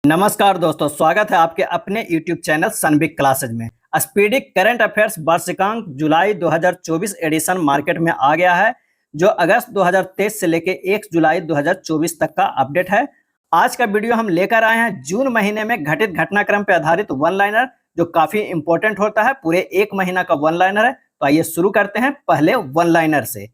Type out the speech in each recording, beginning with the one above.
नमस्कार दोस्तों, स्वागत है आपके अपने YouTube चैनल सनबिग क्लासेज में। स्पीडिक करंट अफेयर्स वार्षिकांक जुलाई 2024 एडिशन मार्केट में आ गया है, जो अगस्त 2023 से लेके 1 जुलाई 2024 तक का अपडेट है। आज का वीडियो हम लेकर आए हैं जून महीने में घटित घटनाक्रम पर आधारित वन लाइनर, जो काफी इंपॉर्टेंट होता है। पूरे एक महीना का वन लाइनर है। तो आइए शुरू करते हैं पहले वन लाइनर से।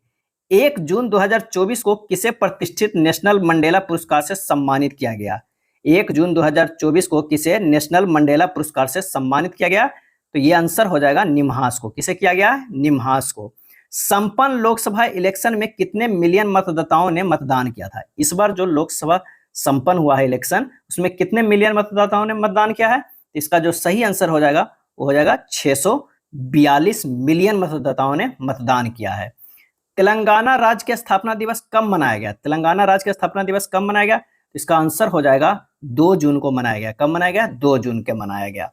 1 जून 2024 को किसे प्रतिष्ठित नेशनल मंडेला पुरस्कार से सम्मानित किया गया? 1 जून 2024 को किसे नेशनल मंडेला पुरस्कार से सम्मानित किया गया? तो ये आंसर हो जाएगा निम्हांस को। किसे किया गया? निम्हांस को। संपन्न लोकसभा इलेक्शन में कितने मिलियन मतदाताओं ने मतदान किया था? इस बार जो लोकसभा संपन्न हुआ है इलेक्शन, उसमें कितने मिलियन मतदाताओं ने मतदान किया है? इसका जो सही आंसर हो जाएगा वो हो जाएगा 642 मिलियन मतदाताओं ने मतदान किया है। तेलंगाना राज्य के स्थापना दिवस कब मनाया गया? तेलंगाना राज्य के स्थापना दिवस कब मनाया गया? इसका आंसर हो जाएगा 2 जून को मनाया गया। कब मनाया गया? 2 जून के मनाया गया।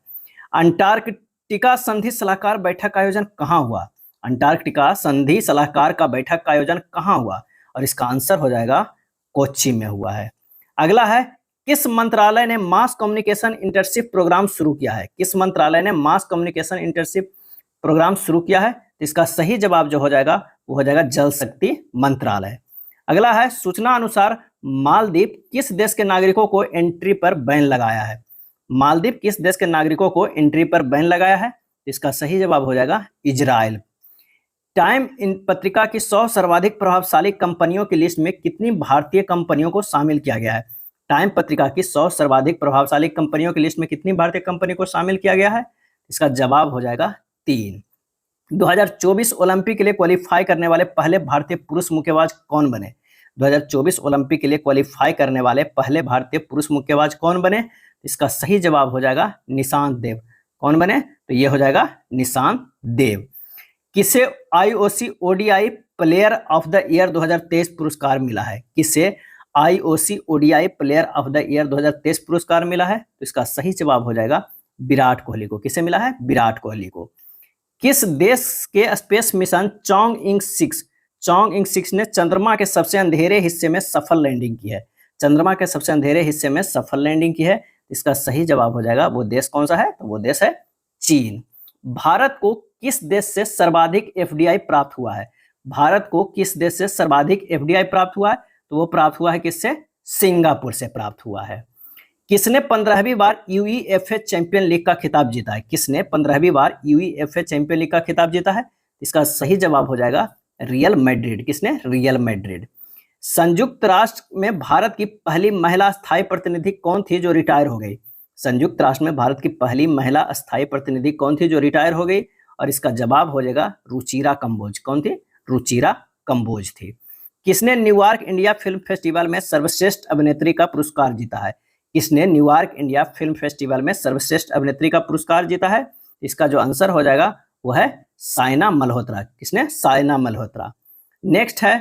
अंटार्कटिका संधि सलाहकार बैठक का आयोजन कहाँ हुआ? अंटार्कटिका संधि सलाहकार का बैठक का आयोजन कहाँ हुआ? और इसका आंसर हो जाएगा कोच्चि में हुआ है। अगला है, किस मंत्रालय ने मास कम्युनिकेशन इंटर्नशिप प्रोग्राम शुरू किया है? किस मंत्रालय ने मास कम्युनिकेशन इंटर्नशिप प्रोग्राम शुरू किया है? इसका सही जवाब जो हो जाएगा वो हो जाएगा जल शक्ति मंत्रालय। अगला है, सूचना अनुसार मालदीव किस देश के नागरिकों को एंट्री पर बैन लगाया है? मालदीव किस देश के नागरिकों को एंट्री पर बैन लगाया है? इसका सही जवाब हो जाएगा इजराइल। टाइम इन पत्रिका की 100 सर्वाधिक प्रभावशाली कंपनियों की लिस्ट में कितनी भारतीय कंपनियों को शामिल किया गया है? टाइम पत्रिका की 100 सर्वाधिक प्रभावशाली कंपनियों की लिस्ट में कितनी भारतीय कंपनी को शामिल किया गया है? इसका जवाब हो जाएगा 3। 2024 ओलंपिक के लिए क्वालिफाई करने वाले पहले भारतीय पुरुष मुक्केबाज कौन बने? 2024 ओलंपिक के लिए क्वालिफाई करने वाले पहले भारतीय पुरुष मुक्केबाज कौन बने? इसका सही जवाब हो जाएगा निशांत देव। कौन बने? तो ये हो जाएगा निशांत देव। किसे IOC ODI player of the year 2023 पुरस्कार मिला है? किसे IOC ODI player of the year 2023 पुरस्कार मिला है? तो इसका सही जवाब हो जाएगा विराट कोहली को। किसे मिला है? विराट कोहली को। किस देश के स्पेस मिशन चॉन्ग-इंग 6 ने चंद्रमा के सबसे अंधेरे हिस्से में सफल लैंडिंग की है? चंद्रमा के सबसे अंधेरे हिस्से में सफल लैंडिंग की है। इसका सही जवाब हो जाएगा, वो देश कौन सा है? तो वो देश है चीन। भारत को किस देश से सर्वाधिक FDI प्राप्त हुआ है? भारत को किस देश से सर्वाधिक FDI प्राप्त हुआ है? तो वो प्राप्त हुआ है किससे? सिंगापुर से प्राप्त हुआ है। किसने 15वीं बार UEFA चैंपियन लीग का खिताब जीता है? किसने 15वीं बार UEFA चैंपियन लीग का खिताब जीता है? इसका सही जवाब हो जाएगा रियल मैड्रिड। किसने? Real Madrid. संयुक्त राष्ट्र में भारत की पहली महिला स्थायी प्रतिनिधि कौन थी जो रिटायर हो गई? संयुक्त राष्ट्र में भारत की पहली महिला स्थायी प्रतिनिधि कौन थी जो रिटायर हो गई? और इसका जवाब हो जाएगा रुचिरा कंबोज। कौन थी? रुचिरा कंबोज थी। किसने न्यूयॉर्क इंडिया फिल्म फेस्टिवल में सर्वश्रेष्ठ अभिनेत्री का पुरस्कार जीता है? किसने न्यूयॉर्क इंडिया फिल्म फेस्टिवल में सर्वश्रेष्ठ अभिनेत्री का पुरस्कार जीता है? इसका जो आंसर हो जाएगा वो है साइना मल्होत्रा। किसने? साइना मल्होत्रा। नेक्स्ट है,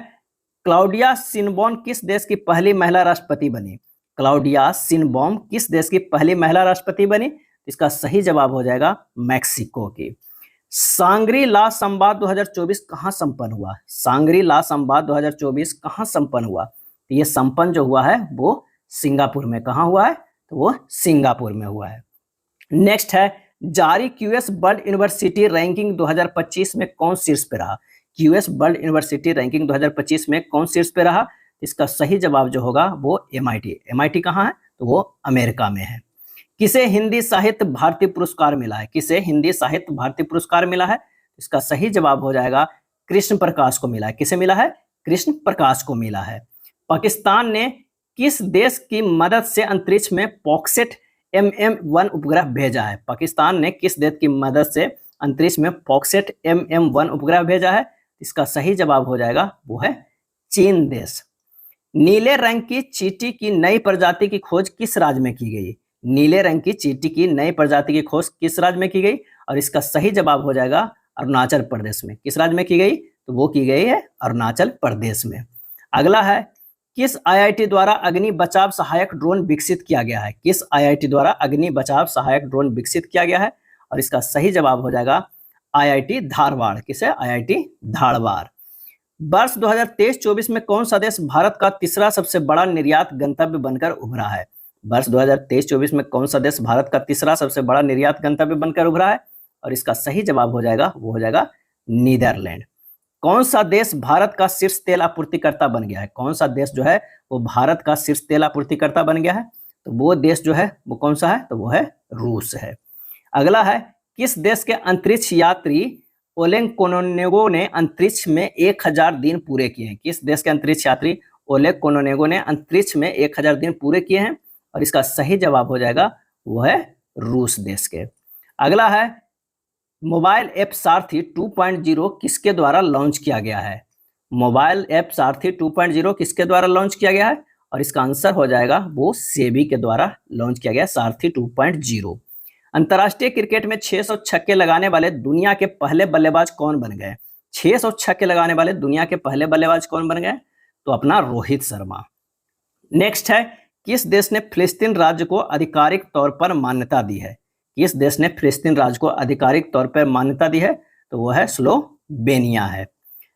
क्लाउडिया शिनबॉर्न किस देश की पहली महिला राष्ट्रपति बनी? क्लाउडिया शिनबॉर्न किस देश की पहली महिला राष्ट्रपति बनी? इसका सही जवाब हो जाएगा मैक्सिको की। सांग्री ला संवाद 2024 कहाँ संपन्न हुआ? सांग्री ला संवाद 2024 कहाँ संपन्न हुआ? तो ये संपन्न जो हुआ है वो सिंगापुर में। कहाँ हुआ है? तो वो सिंगापुर में हुआ है। नेक्स्ट है, जारी QS वर्ल्ड यूनिवर्सिटी रैंकिंग 2025 में कौन शीर्ष पे रहा? QS वर्ल्ड यूनिवर्सिटी रैंकिंग 2025 में कौन शीर्ष पे रहा? इसका सही जवाब जो होगा वो MIT कहाँ है? तो वो अमेरिका में है। किसे हिंदी साहित्य भारती पुरस्कार मिला है? किसे हिंदी साहित्य भारती पुरस्कार मिला है? इसका सही जवाब हो जाएगा कृष्ण प्रकाश को मिला है। किसे मिला है? कृष्ण प्रकाश को मिला है। पाकिस्तान ने किस देश की मदद से अंतरिक्ष में पॉक्सेट MM1 उपग्रह भेजा है? पाकिस्तान ने किस देश की मदद से अंतरिक्ष में पॉक्सेट MM1 उपग्रह भेजा है? इसका सही जवाब हो जाएगा वो है चीन देश। नीले रंग की चींटी की नई प्रजाति की खोज किस राज्य में की गई? नीले रंग की चींटी की नई प्रजाति की खोज किस राज्य में की गई? और इसका सही जवाब हो जाएगा अरुणाचल प्रदेश में। किस राज्य में की गई? तो वो की गई है अरुणाचल प्रदेश में। अगला है, किस IIT द्वारा अग्नि बचाव सहायक ड्रोन विकसित किया गया है? किस IIT द्वारा अग्नि बचाव सहायक ड्रोन विकसित किया गया है? और इसका सही जवाब हो जाएगा IIT धारवाड़। किसे? IIT धारवाड़। वर्ष 2023-24 में कौन सा देश भारत का तीसरा सबसे बड़ा निर्यात गंतव्य बनकर उभरा है? वर्ष 2023-24 में कौन सा देश भारत का तीसरा सबसे बड़ा निर्यात गंतव्य बनकर उभरा है? और इसका सही जवाब हो जाएगा, वो हो जाएगा नीदरलैंड। कौन सा देश भारत का शीर्ष तेल आपूर्तिकर्ता बन गया है? कौन सा देश जो है वो भारत का शीर्ष तेल आपूर्तिकर्ता बन गया है? तो वो देश जो है वो कौन सा है? तो वो है रूस है। अगला है, किस देश के अंतरिक्ष यात्री ओलेग कोनोनेगो ने अंतरिक्ष में 1000 दिन पूरे किए हैं? किस देश के अंतरिक्ष यात्री ओलेग कोनोनेगो ने अंतरिक्ष में 1000 दिन पूरे किए हैं? और इसका सही जवाब हो जाएगा, वो है रूस देश के। अगला है, मोबाइल ऐप सारथी 2.0 किसके द्वारा लॉन्च किया गया है? मोबाइल ऐप सारथी 2.0 किसके द्वारा लॉन्च किया गया है? और इसका आंसर हो जाएगा, वो सेबी के द्वारा लॉन्च किया गया सारथी 2.0। अंतर्राष्ट्रीय क्रिकेट में 600 छक्के लगाने वाले दुनिया के पहले बल्लेबाज कौन बन गए? 600 छक्के लगाने वाले दुनिया के पहले बल्लेबाज कौन बन गए? तो अपना रोहित शर्मा। नेक्स्ट है, किस देश ने फिलिस्तीन राज्य को आधिकारिक तौर पर मान्यता दी है? किस देश ने फिलिस्तीन राज्य को आधिकारिक तौर पर मान्यता दी है? तो वो है स्लोवेनिया है।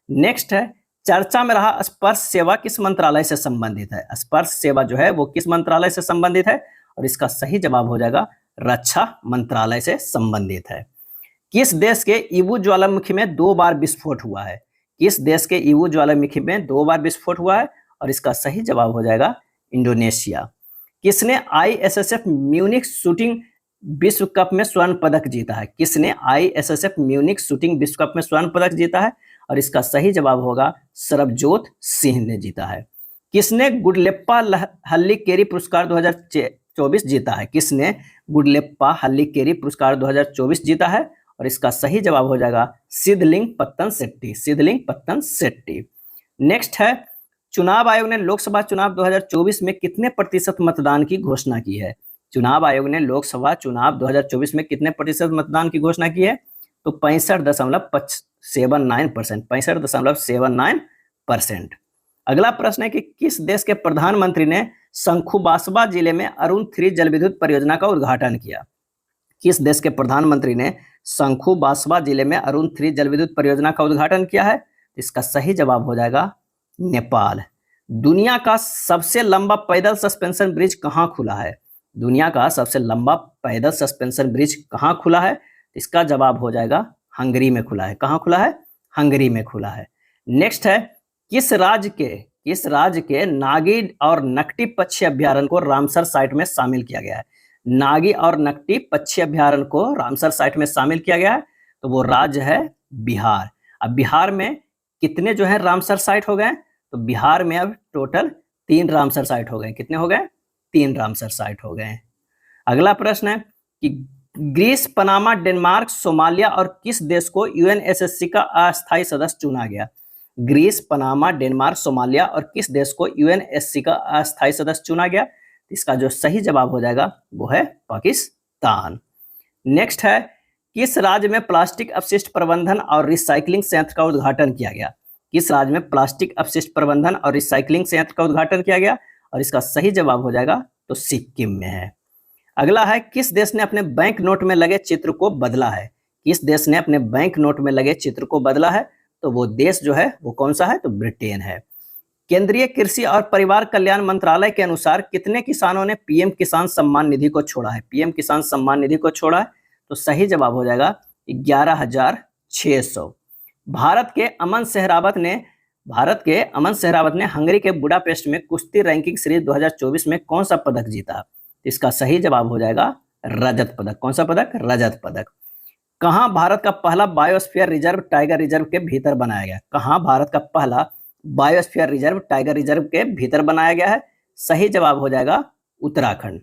नेक्स्ट है, चर्चा में रहा स्पर्श सेवा किस मंत्रालय से संबंधित है? स्पर्श सेवा जो है वो किस मंत्रालय से संबंधित है? और इसका सही जवाब हो जाएगा, रक्षा मंत्रालय से संबंधित है। किस देश के इवू ज्वालामुखी में 2 बार विस्फोट हुआ है? किस देश के इवू ज्वालामुखी में 2 बार विस्फोट हुआ है? और इसका सही जवाब हो जाएगा, इंडोनेशिया। किसने आईएसएसएफ म्यूनिख शूटिंग विश्व कप में स्वर्ण पदक जीता है? किसने आईएसएसएफ म्यूनिख शूटिंग विश्व कप में स्वर्ण पदक जीता है? और इसका सही जवाब होगा, सरबजोत सिंह ने जीता है। किसने गुडलेप्पा हल्लीकेरी पुरस्कार 2024 जीता है? किसने गुडलेप्पा हल्लीकेरी पुरस्कार 2024 जीता है? और इसका सही जवाब हो जाएगा, सिद्धलिंग पत्तन शेट्टी। सिद्धलिंग पत्तन शेट्टी। नेक्स्ट है, चुनाव आयोग ने लोकसभा चुनाव 2024 में कितने प्रतिशत मतदान की घोषणा की है? चुनाव आयोग ने लोकसभा चुनाव 2024 में कितने प्रतिशत मतदान की घोषणा की है? तो 65.79%। 65.79%। अगला प्रश्न है कि किस देश के प्रधानमंत्री ने शंखुबासवा जिले में अरुण 3 जलविद्युत परियोजना का उद्घाटन किया? किस देश के प्रधानमंत्री ने शंखुबासवा जिले में अरुण 3 जलविद्युत परियोजना का उद्घाटन किया है? इसका सही जवाब हो जाएगा, नेपाल। दुनिया का सबसे लंबा पैदल सस्पेंशन ब्रिज कहां खुला है? दुनिया का सबसे लंबा पैदल सस्पेंशन ब्रिज कहां खुला है? इसका जवाब हो जाएगा, हंगरी में खुला है। कहां खुला है? हंगरी में खुला है। नेक्स्ट है, किस राज्य के नागी और नकटी पक्षी अभ्यारण्य को रामसर साइट में शामिल किया गया है? नागी और नकटी पक्षी अभ्यारण्य को रामसर साइट में शामिल किया गया है, तो वो राज्य है बिहार। अब बिहार में कितने जो है रामसर साइट हो गए? तो बिहार में अब टोटल 3 रामसर साइट हो गए। कितने हो गए? 3 रामसर साइट हो गए। अगला प्रश्न है कि ग्रीस, पनामा, डेनमार्क, सोमालिया और किस देश को यूएनएससी का अस्थायी सदस्य चुना गया? ग्रीस, पनामा, डेनमार्क, सोमालिया और किस देश को यूएनएससी का अस्थायी सदस्य चुना गया? इसका जो सही जवाब हो जाएगा वो है पाकिस्तान। नेक्स्ट है, किस राज्य में प्लास्टिक अपशिष्ट प्रबंधन और रिसाइकलिंग संयंत्र का उद्घाटन किया गया? किस राज्य में प्लास्टिक अपशिष्ट प्रबंधन और रिसाइकलिंग संयंत्र का उद्घाटन किया गया? और इसका सही जवाब हो जाएगा, तो सिक्किम में है। अगला है, किस देश ने अपने बैंक नोट में लगे चित्र को बदला है? किस देश ने अपने बैंक नोट में लगे चित्र को बदला है? तो वो देश जो है वो कौन सा है? तो ब्रिटेन है। केंद्रीय कृषि और परिवार कल्याण मंत्रालय के अनुसार कितने किसानों ने पीएम किसान सम्मान निधि को छोड़ा है? पीएम किसान सम्मान निधि को छोड़ा है, तो सही जवाब हो जाएगा 11,600। भारत के अमन सहरावत ने हंगरी के बुडापेस्ट में कुश्ती रैंकिंग सीरीज 2024 में कौन सा पदक जीता? इसका सही जवाब हो जाएगा, रजत पदक। कौन सा पदक? रजत पदक। कहां भारत का पहला बायोस्फीयर रिजर्व टाइगर रिजर्व के भीतर बनाया गया? कहां भारत का पहला बायोस्फीयर रिजर्व टाइगर रिजर्व के भीतर बनाया गया है? सही जवाब हो जाएगा, उत्तराखंड।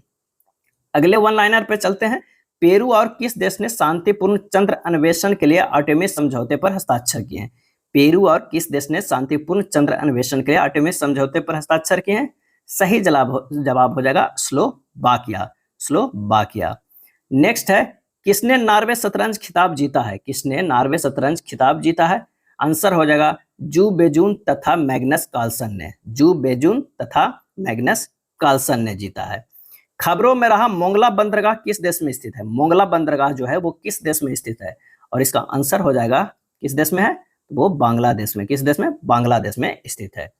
अगले वन लाइनर पे चलते हैं। पेरू और किस देश ने शांतिपूर्ण चंद्र अन्वेषण के लिए आर्टेमिस समझौते पर हस्ताक्षर किए हैं? पेरू और किस देश ने शांतिपूर्ण चंद्र अन्वेषण के लिए आर्टेमिस समझौते पर हस्ताक्षर किए हैं? सही जवाब हो जाएगा, स्लोवाकिया। नेक्स्ट है, किसने नॉर्वे शतरंज खिताब जीता है? किसने नॉर्वे शतरंज खिताब जीता है? आंसर हो जाएगा, जू बेजून तथा मैग्नस कार्लसन ने। जू बेजून तथा मैग्नस कार्लसन ने जीता है। खबरों में रहा मोंगला बंदरगाह किस देश में स्थित है? मोंगला बंदरगाह जो है वो किस देश में स्थित है? और इसका आंसर हो जाएगा, किस देश में है? वो बांग्लादेश में। किस देश में? बांग्लादेश में स्थित है।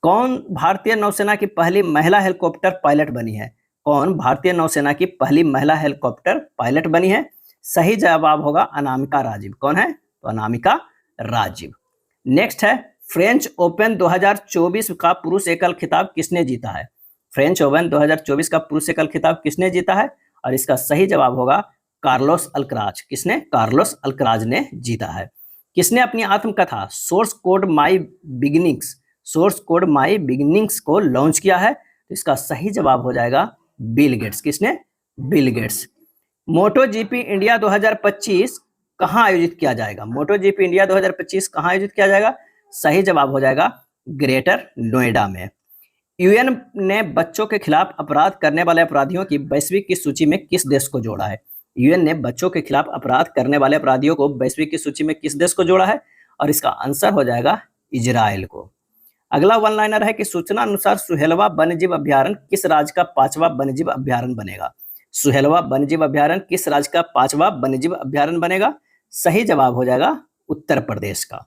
कौन भारतीय नौसेना की पहली महिला हेलीकॉप्टर पायलट बनी है? कौन भारतीय नौसेना की पहली महिला हेलीकॉप्टर पायलट बनी है? सही जवाब होगा अनामिका राजीव। कौन है? तो अनामिका राजीव। नेक्स्ट है, फ्रेंच ओपन 2024 का पुरुष एकल खिताब किसने जीता है? फ्रेंच ओपन 2024 का पुरुष एकल खिताब किसने जीता है? और इसका सही जवाब होगा कार्लोस अल्कराज। किसने? कार्लोस अल्कराज ने जीता है। किसने अपनी आत्मकथा सोर्स कोड माई बिगिनिंग्स को लॉन्च किया है? तो इसका सही जवाब हो जाएगा बिल गेट्स। किसने? Bill Gates. Moto GP India 2025 कहां आयोजित किया जाएगा? मोटो जीपी इंडिया 2025 कहां आयोजित किया जाएगा? सही जवाब हो जाएगा ग्रेटर नोएडा में। यूएन ने बच्चों के खिलाफ अपराध करने वाले अपराधियों की वैश्विक की सूची में किस देश को जोड़ा है? यूएन ने बच्चों के खिलाफ अपराध करने वाले अपराधियों को वैश्विक की सूची में किस देश को जोड़ा है? और इसका आंसर हो जाएगा इजराइल को। अगला वन लाइनर है कि सूचना अनुसार सुहेलवा वन्यजीव अभ्यारण्य किस राज्य का 5वां वन्यजीव अभ्यारण्य बनेगा? सुहेलवा वन्यजीव अभ्यारण्य किस राज्य का 5वां वन्यजीव अभ्यारण्य बनेगा? सही जवाब हो जाएगा उत्तर प्रदेश का।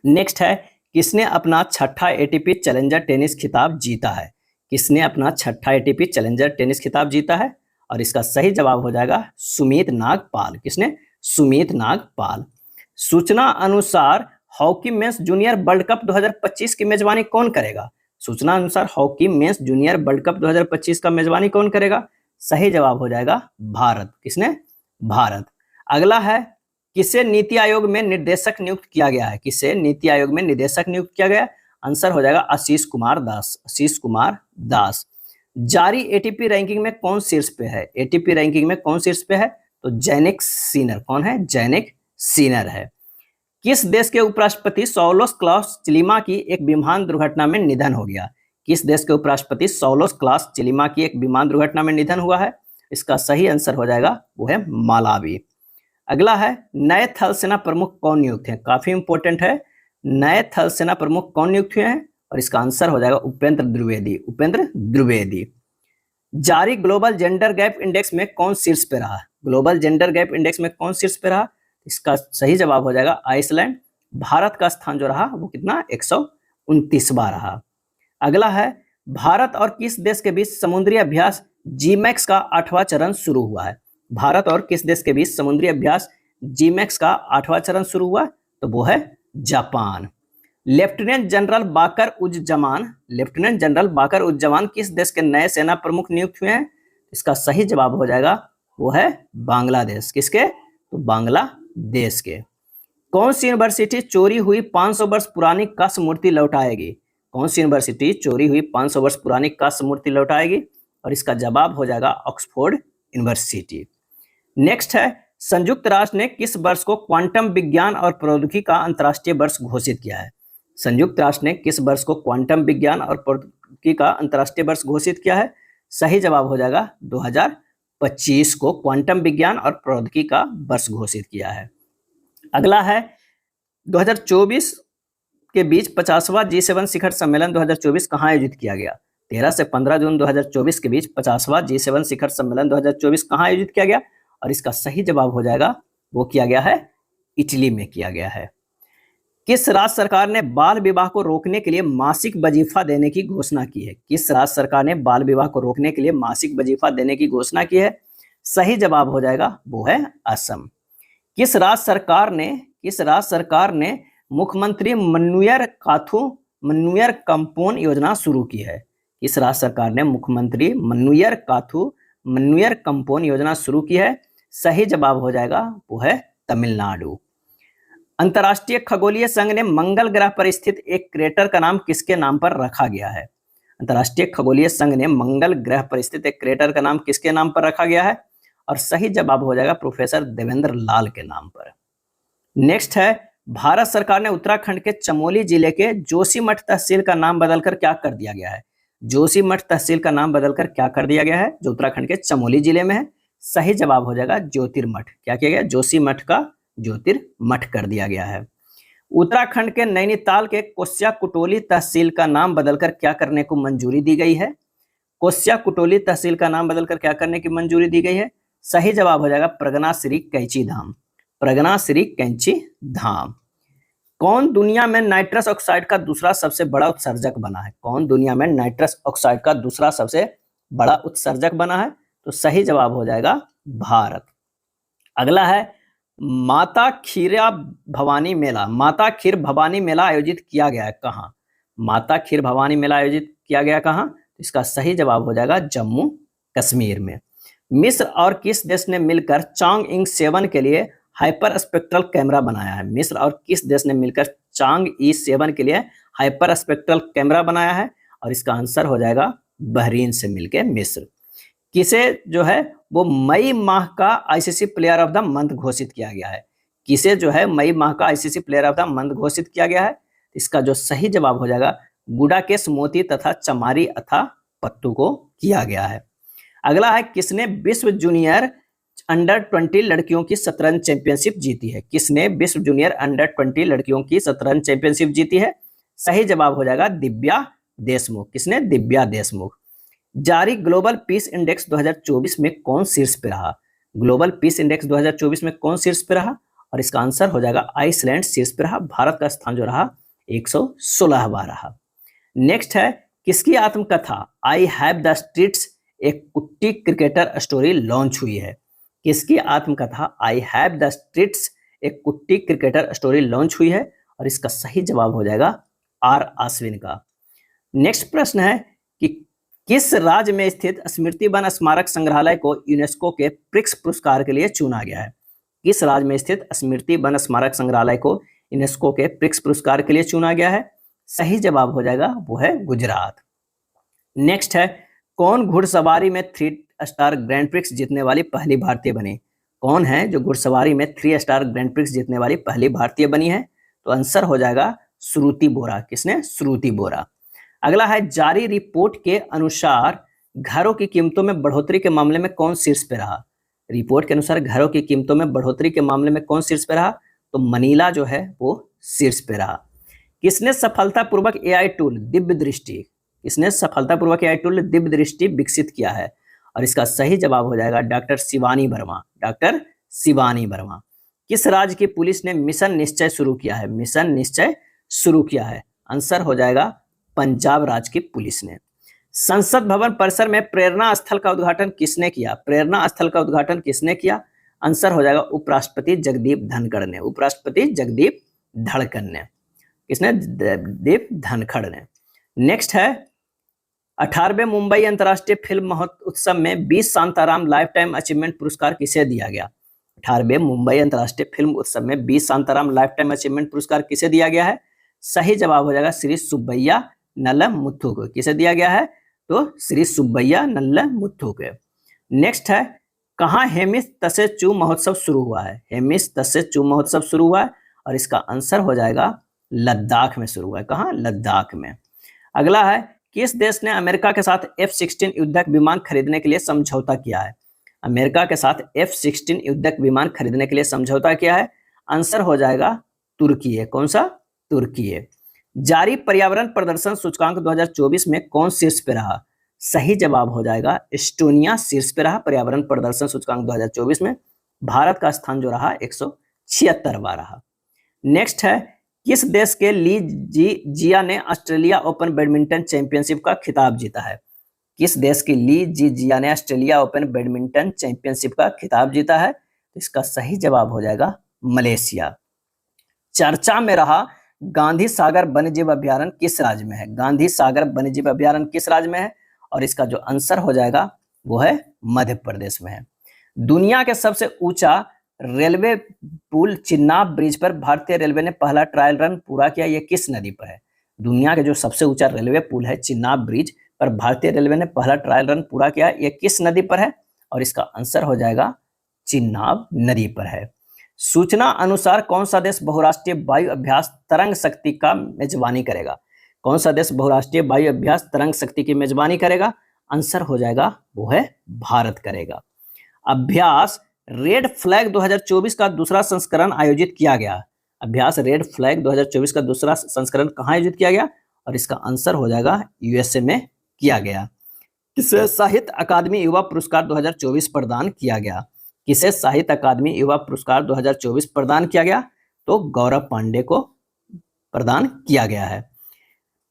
नेक्स्ट है, किसने अपना 6ठा एटीपी चैलेंजर टेनिस खिताब जीता है? किसने अपना 6ठा एटीपी चैलेंजर टेनिस खिताब जीता है? और इसका सही जवाब हो जाएगा सुमीत नागपाल। किसने? सुमीत नागपाल। सूचना अनुसार hockey mains junior world cup 2025 की मेजबानी कौन करेगा? सूचना अनुसार hockey mains junior world cup 2025 का मेजबानी कौन करेगा? सही जवाब हो जाएगा भारत। किसने? भारत। अगला है, किसे नीति आयोग में निर्देशक नियुक्त किया गया है? किसे नीति आयोग में निदेशक नियुक्त किया गया? आंसर हो जाएगा आशीष कुमार दास। आशीष कुमार दास। जारी एटीपी रैंकिंग में कौन शीर्ष पे है? एटीपी रैंकिंग में कौन शीर्ष पे है? तो जैनिक सिनर। कौन है? जैनिक सिनर है। किस देश के उपराष्ट्रपति सौलोस क्लॉस चिलिमा की एक विमान दुर्घटना में निधन हो गया? किस देश के उपराष्ट्रपति सौलोस क्लॉस चिलिमा की एक विमान दुर्घटना में निधन हुआ है? इसका सही आंसर हो जाएगा वो है मालावी। अगला है, नए थल सेना प्रमुख कौन नियुक्त हैं? काफी इंपॉर्टेंट है। नए थल सेना प्रमुख कौन नियुक्त हुए हैं? और इसका आंसर हो जाएगा उपेंद्र द्विवेदी। उपेंद्र द्विवेदी। जारी ग्लोबल जेंडर गैप इंडेक्स में कौन शीर्ष पे रहा? ग्लोबल जेंडर गैप इंडेक्स में कौन शीर्ष पे रहा? इसका सही जवाब हो जाएगा आइसलैंड। भारत का स्थान जो रहा वो कितना? 129वां रहा। अगला है, भारत और किस देश के बीच समुद्री अभ्यास जीमैक्स का 8वां चरण शुरू हुआ है? भारत और किस देश के बीच समुद्री अभ्यास जीमैक्स का 8वां चरण शुरू हुआ? तो वो है जापान। लेफ्टिनेंट जनरल बाकर उज जमान किस देश के नए सेना प्रमुख नियुक्त हुए हैं? इसका सही जवाब हो जाएगा वो है बांग्लादेश। किसके? तो बांग्लादेश के। कौन सी यूनिवर्सिटी चोरी हुई 500 वर्ष पुरानी कांस्य मूर्ति लौटाएगी? कौन सी यूनिवर्सिटी चोरी हुई 500 वर्ष पुरानी कांस्य मूर्ति लौटाएगी? और इसका जवाब हो जाएगा ऑक्सफोर्ड यूनिवर्सिटी। नेक्स्ट है, संयुक्त राष्ट्र ने किस वर्ष को क्वांटम विज्ञान और प्रौद्योगिकी का अंतर्राष्ट्रीय वर्ष घोषित किया है? संयुक्त राष्ट्र ने किस वर्ष को क्वांटम विज्ञान और प्रौद्योगिकी का अंतर्राष्ट्रीय वर्ष घोषित किया है? सही जवाब हो जाएगा 2025 को क्वांटम विज्ञान और प्रौद्योगिकी का वर्ष घोषित किया है। अगला है, 2024 के बीच 50वां G7 शिखर सम्मेलन 2024 कहां आयोजित किया गया? 13 से 15 जून 2024 के बीच 50वां G7 शिखर सम्मेलन 2024 कहां आयोजित किया गया? और इसका सही जवाब हो जाएगा वो किया गया है इटली में किया गया है। किस राज्य सरकार ने बाल विवाह को रोकने के लिए मासिक वजीफा देने की घोषणा की है? किस राज्य सरकार ने बाल विवाह को रोकने के लिए मासिक वजीफा देने की घोषणा की है? सही जवाब हो जाएगा वो है असम। किस राज्य सरकार ने मुख्यमंत्री मन्नुयर कंपोन योजना शुरू की है? किस राज्य सरकार ने मुख्यमंत्री मन्नुयर कंपोन योजना शुरू की है? सही जवाब हो जाएगा वो है तमिलनाडु। अंतर्राष्ट्रीय खगोलीय संघ ने मंगल ग्रह पर स्थित एक क्रेटर का नाम किसके नाम पर रखा गया है? अंतर्राष्ट्रीय खगोलीय संघ ने मंगल ग्रह पर स्थित एक क्रेटर का नाम किसके नाम पर रखा गया है? और सही जवाब हो जाएगा प्रोफेसर देवेंद्र लाल के नाम पर। नेक्स्ट है, भारत सरकार ने उत्तराखंड के चमोली जिले के जोशीमठ तहसील का नाम बदलकर क्या कर दिया गया है? जोशीमठ तहसील का नाम बदलकर क्या कर दिया गया है जो उत्तराखंड के चमोली जिले में है? सही जवाब हो जाएगा ज्योतिर्मठ। क्या किया गया? जोशीमठ का ज्योतिर्मठ कर दिया गया है। उत्तराखंड के नैनीताल के कोस्या कुटोली तहसील का नाम बदलकर क्या करने को मंजूरी दी गई है? कोस्या कुटोली तहसील का नाम बदलकर क्या करने की मंजूरी दी गई है? सही जवाब हो जाएगा प्रगना श्री कैंची धाम। प्रगना श्री कैंची धाम। कौन दुनिया में नाइट्रस ऑक्साइड का दूसरा सबसे बड़ा उत्सर्जक बना है? कौन दुनिया में नाइट्रस ऑक्साइड का दूसरा सबसे बड़ा उत्सर्जक बना है? तो सही जवाब हो जाएगा भारत। अगला है माता खीरा भवानी मेला। माता खीर भवानी मेला आयोजित किया गया है कहाँ? माता खीर भवानी मेला आयोजित किया गया कहाँ? इसका सही जवाब हो जाएगा जम्मू कश्मीर में। मिस्र और किस देश ने मिलकर चांग-ई 7 के लिए हाइपर स्पेक्ट्रल कैमरा बनाया है? मिस्र और किस देश ने मिलकर चांग-ई 7 के लिए हाइपर स्पेक्ट्रल कैमरा बनाया है? और इसका आंसर हो जाएगा बहरीन से मिलकर मिस्र। किसे जो है वो मई माह का ICC player of the month घोषित किया गया है? किसे जो है मई माह का ICC player of the month घोषित किया गया है? इसका जो सही जवाब हो जाएगा गुडाकेश मोती तथा चमारी अथा पत्तू को किया गया है। अगला है किसने विश्व जूनियर अंडर 20 लड़कियों की शतरंज चैंपियनशिप जीती है? किसने विश्व जूनियर अंडर 20 लड़कियों की शतरंज चैंपियनशिप जीती है? सही जवाब हो जाएगा दिव्या देशमुख। किसने? दिव्या देशमुख। जारी ग्लोबल पीस इंडेक्स 2024 में कौन शीर्ष पे रहा? ग्लोबल पीस इंडेक्स 2024 में कौन शीर्ष पे रहा? और इसका आंसर हो जाएगा आइसलैंड शीर्ष पे रहा। भारत का स्थान जो रहा 116वां रहा। नेक्स्ट है किसकी आत्मकथा आई हैव द स्ट्रीट्स एक कुट्टी क्रिकेटर स्टोरी लॉन्च हुई है? किसकी आत्मकथा आई हैव द स्ट्रीट्स एक कुट्टी क्रिकेटर स्टोरी लॉन्च हुई है? और इसका सही जवाब हो जाएगा आर आश्विन का। नेक्स्ट प्रश्न है कि किस राज्य में स्थित स्मृति वन स्मारक संग्रहालय को यूनेस्को के प्रिक्स पुरस्कार के लिए चुना गया है? किस राज्य में स्थित स्मृति वन स्मारक संग्रहालय को यूनेस्को के प्रिक्स पुरस्कार के लिए चुना गया है? सही जवाब हो जाएगा वो है गुजरात। नेक्स्ट है कौन घुड़सवारी में 3 स्टार ग्रैंड प्रिक्स जीतने वाली पहली भारतीय बनी? कौन है जो घुड़सवारी में 3 स्टार ग्रैंड प्रिक्स जीतने वाली पहली भारतीय बनी है? तो आंसर हो जाएगा श्रुति बोरा। किसने? श्रुति बोरा। अगला है जारी रिपोर्ट के अनुसार घरों की कीमतों में बढ़ोतरी के मामले में कौन शीर्ष पे रहा? रिपोर्ट के अनुसार घरों की कीमतों में बढ़ोतरी के मामले में कौन शीर्ष पे रहा? तो मनीला जो है वो शीर्ष पे रहा। किसने सफलतापूर्वक एआई टूल दिव्य दृष्टि किसने सफलतापूर्वक एआई टूल दिव्य दृष्टि विकसित किया है? और इसका सही जवाब हो जाएगा डॉक्टर शिवानी वर्मा। डॉक्टर शिवानी वर्मा। किस राज्य की पुलिस ने मिशन निश्चय शुरू किया है? मिशन निश्चय शुरू किया है। आंसर हो जाएगा पंजाब राज्य की पुलिस ने। संसद भवन परिसर में प्रेरणा स्थल का उद्घाटन किसने किया? प्रेरणा स्थल का उद्घाटन किसने किया? आंसर हो जाएगा उपराष्ट्रपति जगदीप धनखड़ ने। उपराष्ट्रपति जगदीप धनखड़ ने। किसने? जगदीप धनखड़ ने। नेक्स्ट है 18वें मुंबई अंतर्राष्ट्रीय फिल्म महोत्सव में 20 शांताराम लाइफ टाइम अचीवमेंट पुरस्कार किसे दिया गया? 18वें मुंबई अंतर्राष्ट्रीय फिल्म उत्सव में 20 शांताराम लाइफ टाइम अचीवमेंट पुरस्कार किसे दिया गया है? सही जवाब हो जाएगा श्री सुब्बैया नल्ला मुथु को। किसे दिया गया है? तो श्री सुब्बैया नल्ला मुथु को। नेक्स्ट है कहाँ हेमिस तसेचू महोत्सव शुरू हुआ है? हेमिस तसेचू महोत्सव शुरू हुआ है और इसका आंसर हो जाएगा लद्दाख में शुरू हुआ है। कहाँ? लद्दाख में। अगला है किस देश ने अमेरिका के साथ F-16 युद्धक विमान खरीदने के लिए समझौता किया है? अमेरिका के साथ F-16 युद्धक विमान खरीदने के लिए समझौता किया है। आंसर हो जाएगा तुर्की है। कौन सा? तुर्की है। जारी पर्यावरण प्रदर्शन सूचकांक 2024 में कौन शीर्ष पे रहा? सही जवाब हो जाएगा एस्टोनिया शीर्ष पे रहा पर्यावरण प्रदर्शन सूचकांक 2024 में। भारत का स्थान जो रहा 176वां रहा। नेक्स्ट है किस देश के ली जिया ने ऑस्ट्रेलिया ओपन बैडमिंटन चैंपियनशिप का खिताब जीता है? किस देश की ली जिया ने ऑस्ट्रेलिया ओपन बैडमिंटन चैंपियनशिप का खिताब जीता है? इसका सही जवाब हो जाएगा मलेशिया। चर्चा में रहा गांधी सागर वन्यजीव अभ्यारण्य किस राज्य में है? गांधी सागर वन्यजीव अभ्यारण्य किस राज्य में है? और इसका जो आंसर हो जाएगा वो है मध्य प्रदेश में है। दुनिया के सबसे ऊंचा रेलवे पुल चिन्नाब ब्रिज पर भारतीय रेलवे ने पहला ट्रायल रन पूरा किया। ये किस नदी पर है? दुनिया के जो सबसे ऊंचा रेलवे पुल है चिन्नाब ब्रिज पर भारतीय रेलवे ने पहला ट्रायल रन पूरा किया। ये किस नदी पर है? और इसका आंसर हो जाएगा चिन्नाब नदी पर है। सूचना अनुसार कौन सा देश बहुराष्ट्रीय वायु अभ्यास तरंग शक्ति का मेजबानी करेगा? कौन सा देश बहुराष्ट्रीय वायु अभ्यास तरंग शक्ति की मेजबानी करेगा? आंसर हो जाएगा वो है भारत करेगा। अभ्यास रेड फ्लैग 2024 का दूसरा संस्करण आयोजित किया गया। अभ्यास रेड फ्लैग 2024 का दूसरा संस्करण कहाँ आयोजित किया गया? और इसका आंसर हो जाएगा यूएसए में किया गया। किसे साहित्य अकादमी युवा पुरस्कार 2024 प्रदान किया गया? किसे साहित्य अकादमी युवा पुरस्कार 2024 प्रदान किया गया? तो गौरव पांडे को प्रदान किया गया है।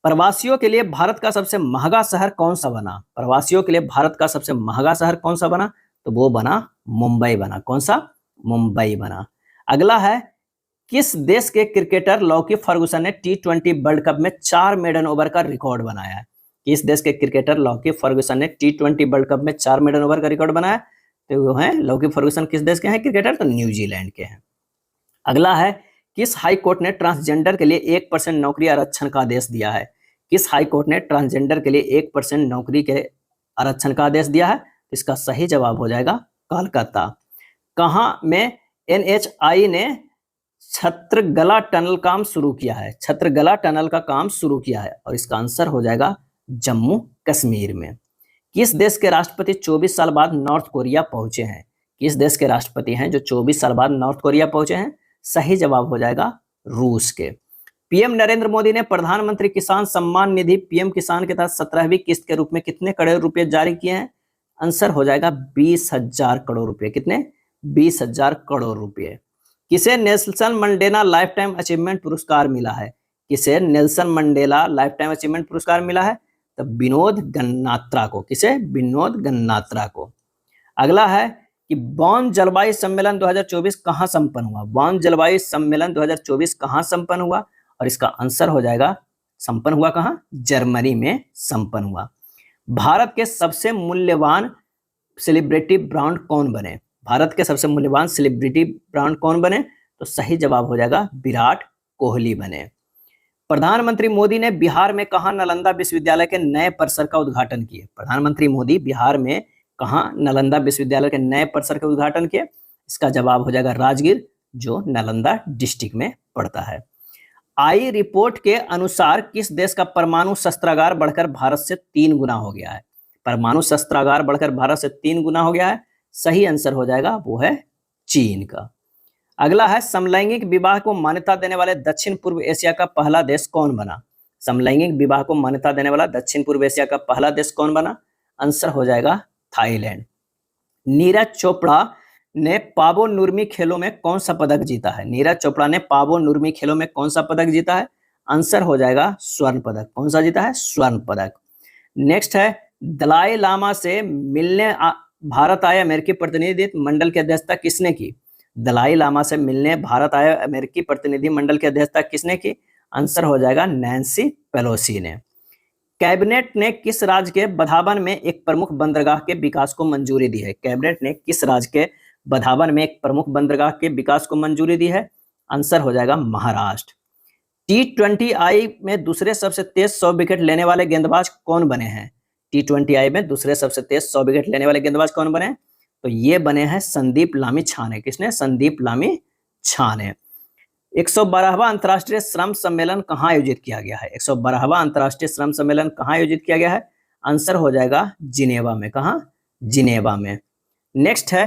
प्रवासियों के लिए भारत का सबसे महंगा शहर कौन सा बना? प्रवासियों के लिए भारत का सबसे महंगा शहर कौन सा बना? तो वो बना मुंबई बना। कौन सा? मुंबई बना। अगला है, किस देश के क्रिकेटर लॉकी फर्गुसन ने T20 वर्ल्ड कप में 4 मेडन ओवर का रिकॉर्ड बनाया है? किस देश के क्रिकेटर लॉकी फर्गुसन ने T20 वर्ल्ड कप में 4 मेडन ओवर का रिकॉर्ड बनाया? तो वो है लॉकी फर्गुसन किस देश के हैं क्रिकेटर? तो न्यूजीलैंड के हैं। अगला है, किस हाई कोर्ट ने ट्रांसजेंडर के लिए 1% नौकरी आरक्षण का आदेश दिया है? किस हाई कोर्ट ने ट्रांसजेंडर के लिए 1% नौकरी के आरक्षण का आदेश दिया है? इसका सही जवाब हो जाएगा कोलकाता। कहां में NHI ने छत्रगला टनल काम शुरू किया है? छत्रगला टनल का काम शुरू किया है और इसका आंसर हो जाएगा जम्मू कश्मीर में। किस देश के राष्ट्रपति 24 साल बाद नॉर्थ कोरिया पहुंचे हैं? किस देश के राष्ट्रपति हैं जो 24 साल बाद नॉर्थ कोरिया पहुंचे हैं? सही जवाब हो जाएगा रूस के। पीएम नरेंद्र मोदी ने प्रधानमंत्री किसान सम्मान निधि पीएम किसान के तहत 17वीं किस्त के रूप में कितने करोड़ रुपए जारी किए हैं? आंसर हो जाएगा 20,000 करोड़ रुपए। कितने? 20,000 करोड़ रुपए। किसे Nelson Mandela life time achievement पुरस्कार मिला है? किसे Nelson Mandela life time achievement पुरस्कार मिला है? तो विनोद गन्नात्रा को। किसे? विनोद गन्नात्रा को। अगला है कि बॉन जलवायु सम्मेलन 2024 कहां संपन्न हुआ? बॉन जलवायु सम्मेलन 2024 कहां संपन्न हुआ? और इसका आंसर हो जाएगा संपन्न हुआ कहां? जर्मनी में संपन्न हुआ। भारत के सबसे मूल्यवान सेलिब्रिटी ब्रांड कौन बने? भारत के सबसे मूल्यवान सेलिब्रिटी ब्रांड कौन बने? तो सही जवाब हो जाएगा विराट कोहली बने। प्रधानमंत्री मोदी ने बिहार में कहां नालंदा विश्वविद्यालय के नए परिसर का उद्घाटन किए? प्रधानमंत्री मोदी बिहार में कहां नालंदा विश्वविद्यालय के नए परिसर का उद्घाटन किए? इसका जवाब हो जाएगा राजगीर, जो नालंदा डिस्ट्रिक्ट में पड़ता है। आई रिपोर्ट के अनुसार किस देश का परमाणु शस्त्रागार बढ़कर भारत से 3 गुना हो गया है? परमाणु शस्त्रागार बढ़कर भारत से 3 गुना हो गया है। सही आंसर हो जाएगा वो है चीन का। अगला है, समलैंगिक विवाह को मान्यता देने वाले दक्षिण पूर्व एशिया का पहला देश कौन बना? समलैंगिक विवाह को मान्यता देने वाला दक्षिण पूर्व एशिया का पहला देश कौन बना? आंसर हो जाएगा थाईलैंड। नीरज चोपड़ा ने पावो नुर्मी खेलों में कौन सा पदक जीता है? नीरज चोपड़ा ने पावो नुर्मी खेलों में कौन सा पदक जीता है? आंसर हो जाएगा स्वर्ण पदक। कौन सा जीता है? स्वर्ण पदक। नेक्स्ट है, दलाई लामा से मिलने भारत आए अमेरिकी प्रतिनिधि मंडल की अध्यक्षता किसने की? दलाई लामा से मिलने भारत आए अमेरिकी प्रतिनिधि मंडल की अध्यक्षता किसने की? आंसर हो जाएगा नैन्सी पेलोसी ने। कैबिनेट ने किस राज्य के बधावन में एक प्रमुख बंदरगाह के विकास को मंजूरी दी है? कैबिनेट ने किस राज्य के बधावन में एक प्रमुख बंदरगाह के विकास को मंजूरी दी है? आंसर हो जाएगा महाराष्ट्र। T20I में दूसरे सबसे तेज 100 विकेट लेने वाले गेंदबाज कौन बने हैं? T20I में दूसरे सबसे तेज 100 विकेट लेने वाले गेंदबाज कौन बने? तो ये बने हैं संदीप लामी छाने। किसने? संदीप लामी छाने। 112वां अंतर्राष्ट्रीय श्रम सम्मेलन कहां आयोजित किया गया है? 112वां अंतर्राष्ट्रीय श्रम सम्मेलन कहां आयोजित किया गया है? आंसर हो जाएगा जिनेवा में। कहां? जिनेवा में। नेक्स्ट है,